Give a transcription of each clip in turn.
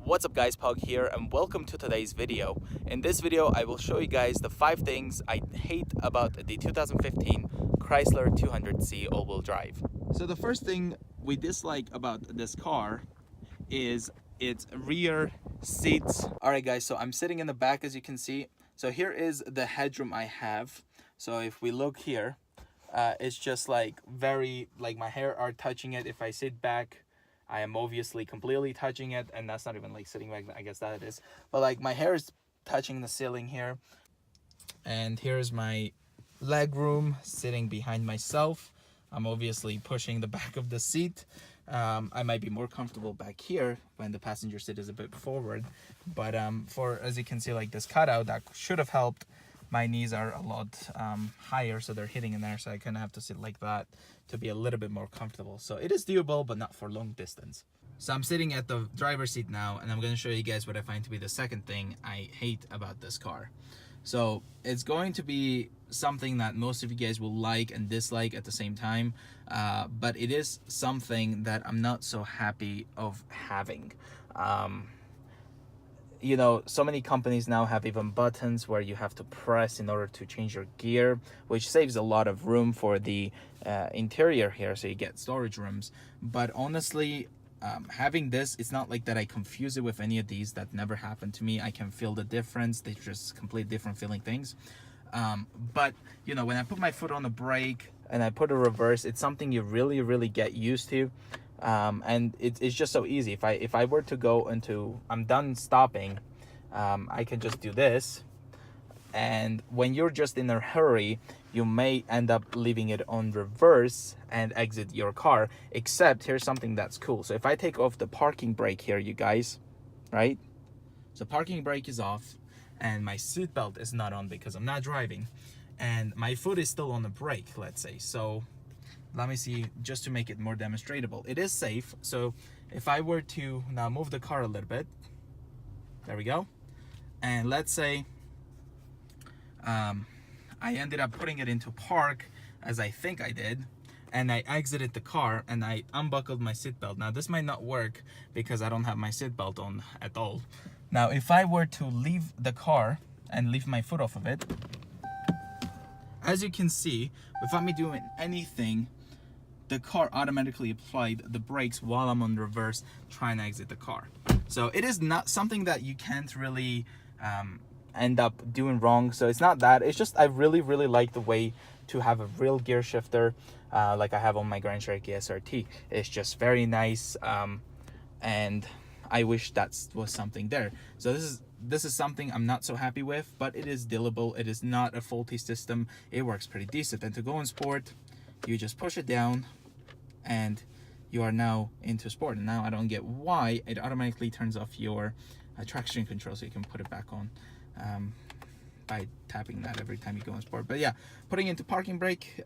What's up guys, Pug here and welcome to today's video. In this video I will show you guys the 5 things I hate about the 2015 Chrysler 200c all-wheel drive. So the first thing we dislike about this car is its rear seats. Alright guys, so I'm sitting in the back as you can see. So here is the headroom I have. So if we look here, it's just like my hair are touching it. If I sit back, I am obviously completely touching it, and that's not even like sitting back, I guess that it is. But like my hair is touching the ceiling here. And here's my leg room sitting behind myself. I'm obviously pushing the back of the seat. I might be more comfortable back here when the passenger seat is a bit forward. But as you can see, like this cutout, that should have helped. My knees are a lot higher, so they're hitting in there, so I kind of have to sit like that to be a little bit more comfortable. So it is doable, but not for long distance. So I'm sitting at the driver's seat now, and I'm going to show you guys what I find to be the second thing I hate about this car. So it's going to be something that most of you guys will like and dislike at the same time, but it is something that I'm not so happy of having. You know, so many companies now have even buttons where you have to press in order to change your gear, which saves a lot of room for the interior here, so you get storage rooms. But honestly, having this, it's not like that I confuse it with any of these. That never happened to me. I can feel the difference. They're just completely different feeling things. But you know, when I put my foot on the brake and I put a reverse, it's something you really get used to. And it's just so easy. If I were to go into, I'm done stopping, I can just do this. And when you're just in a hurry, you may end up leaving it on reverse and exit your car. Except here's something that's cool. So if I take off the parking brake here, you guys, right? So parking brake is off and my seatbelt is not on because I'm not driving, and my foot is still on the brake, let's say. So let me see, just to make it more demonstrable. It is safe. So if I were to now move the car a little bit, there we go. And let's say I ended up putting it into park, as I think I did, and I exited the car and I unbuckled my seatbelt. Now this might not work because I don't have my seatbelt on at all. Now if I were to leave the car and leave my foot off of it, as you can see, without me doing anything, the car automatically applied the brakes while I'm on reverse trying to exit the car. So it is not something that you can't really end up doing wrong. So it's not that, it's just I really like the way to have a real gear shifter like I have on my Grand Cherokee SRT. It's just very nice, and I wish that was something there. So this is something I'm not so happy with, but it is dealable. It is not a faulty system. It works pretty decent. And to go in sport, you just push it down and you are now into sport. And now I don't get why it automatically turns off your traction control, so you can put it back on by tapping that every time you go in sport. But yeah, putting into parking brake,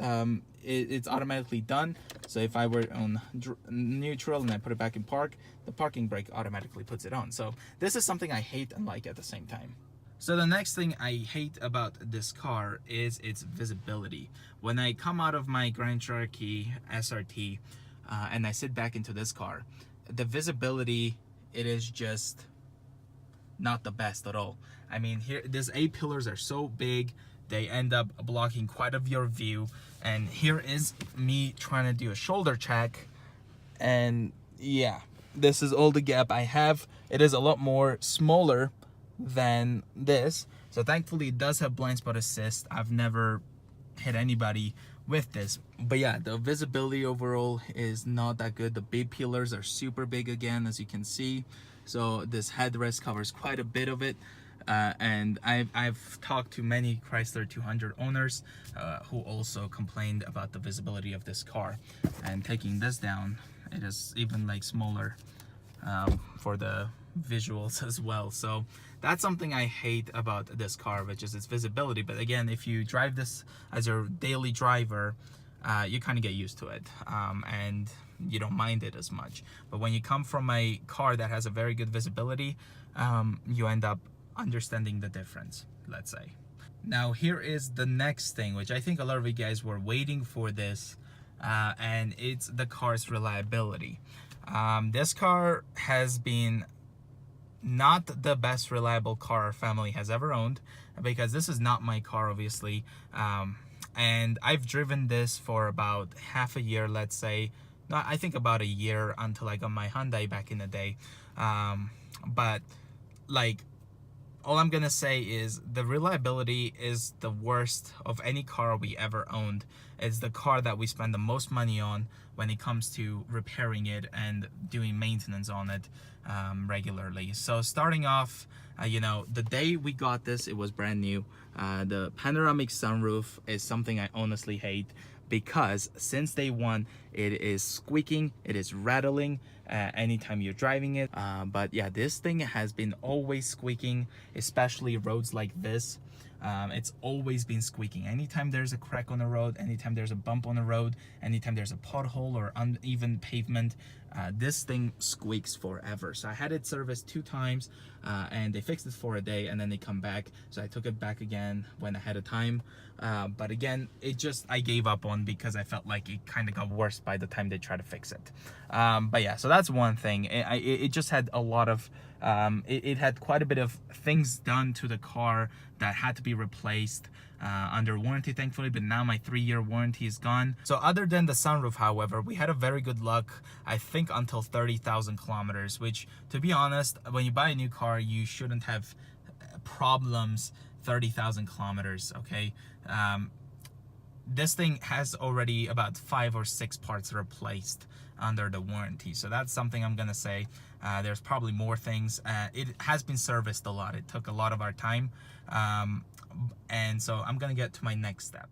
it's automatically done. So if I were on neutral and I put it back in park, the parking brake automatically puts it on. So this is something I hate and like at the same time. So the next thing I hate about this car is its visibility. When I come out of my Grand Cherokee SRT and I sit back into this car, the visibility, it is just not the best at all. I mean, here, these A-pillars are so big, they end up blocking quite of your view. And here is me trying to do a shoulder check, and yeah, this is all the gap I have. It is a lot more smaller than this, so thankfully it does have blind spot assist. I've never hit anybody with this, but yeah, the visibility overall is not that good. The B-pillars are super big again, as you can see. So this headrest covers quite a bit of it, and I've talked to many Chrysler 200 owners who also complained about the visibility of this car. And taking this down, it is even like smaller for the visuals as well. So that's something I hate about this car, which is its visibility. But again, if you drive this as your daily driver, you kind of get used to it, and you don't mind it as much. But when you come from a car that has a very good visibility, you end up understanding the difference, let's say. Now here is the next thing, which I think a lot of you guys were waiting for this, and it's the car's reliability. This car has been not the best reliable car our family has ever owned, because this is not my car, obviously. And I've driven this for about half a year, let's say. No, I think about a year until I got my Hyundai back in the day. But like, all I'm gonna say is the reliability is the worst of any car we ever owned. It's the car that we spend the most money on when it comes to repairing it and doing maintenance on it regularly. So starting off, you know, the day we got this, it was brand new. The panoramic sunroof is something I honestly hate, because since day one it is squeaking, it is rattling anytime you're driving it. But yeah, this thing has been always squeaking, especially roads like this. It's always been squeaking. Anytime there's a crack on the road, anytime there's a bump on the road, anytime there's a pothole or uneven pavement, this thing squeaks forever. So I had it serviced 2 times, and they fixed it for a day, and then they come back. So I took it back again when I had a time. But again, I gave up on, because I felt like it kind of got worse by the time they tried to fix it. But yeah, so that's one thing. It just had a lot of, it had quite a bit of things done to the car that had to be replaced under warranty, thankfully, but now my 3-year warranty is gone. So other than the sunroof, however, we had a very good luck, I think, until 30,000 kilometers, which, to be honest, when you buy a new car, you shouldn't have problems 30,000 kilometers, okay? This thing has already about 5 or 6 parts replaced under the warranty, so that's something I'm gonna say. There's probably more things. It has been serviced a lot. It took a lot of our time, and so I'm gonna get to my next step.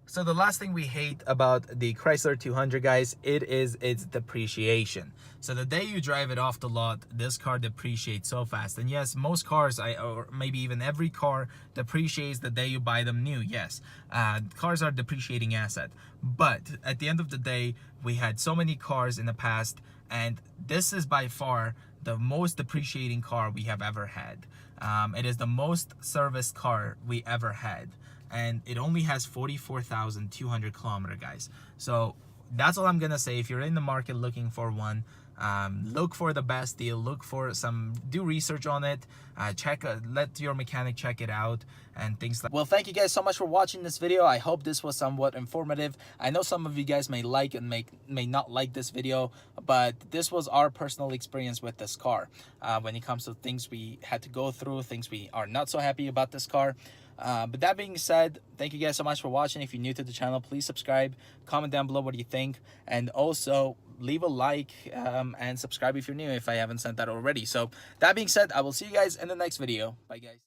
So the last thing we hate about the Chrysler 200, guys, it is its depreciation. So the day you drive it off the lot, this car depreciates so fast. And yes, most cars, or maybe even every car, depreciates the day you buy them new. Yes, cars are a depreciating asset. But at the end of the day, we had so many cars in the past, and this is by far the most depreciating car we have ever had. It is the most serviced car we ever had, and it only has 44,200 kilometer, guys. So that's all I'm gonna say. If you're in the market looking for one, look for the best deal, do research on it, let your mechanic check it out and things like. Well, thank you guys so much for watching this video. I hope this was somewhat informative. I know some of you guys may like and may not like this video, but this was our personal experience with this car. When it comes to things we had to go through, things we are not so happy about this car. But that being said, thank you guys so much for watching. If you're new to the channel, please subscribe, comment down below what you think, and also leave a like and subscribe if you're new, if I haven't said that already. So that being said, I will see you guys in the next video. Bye, guys.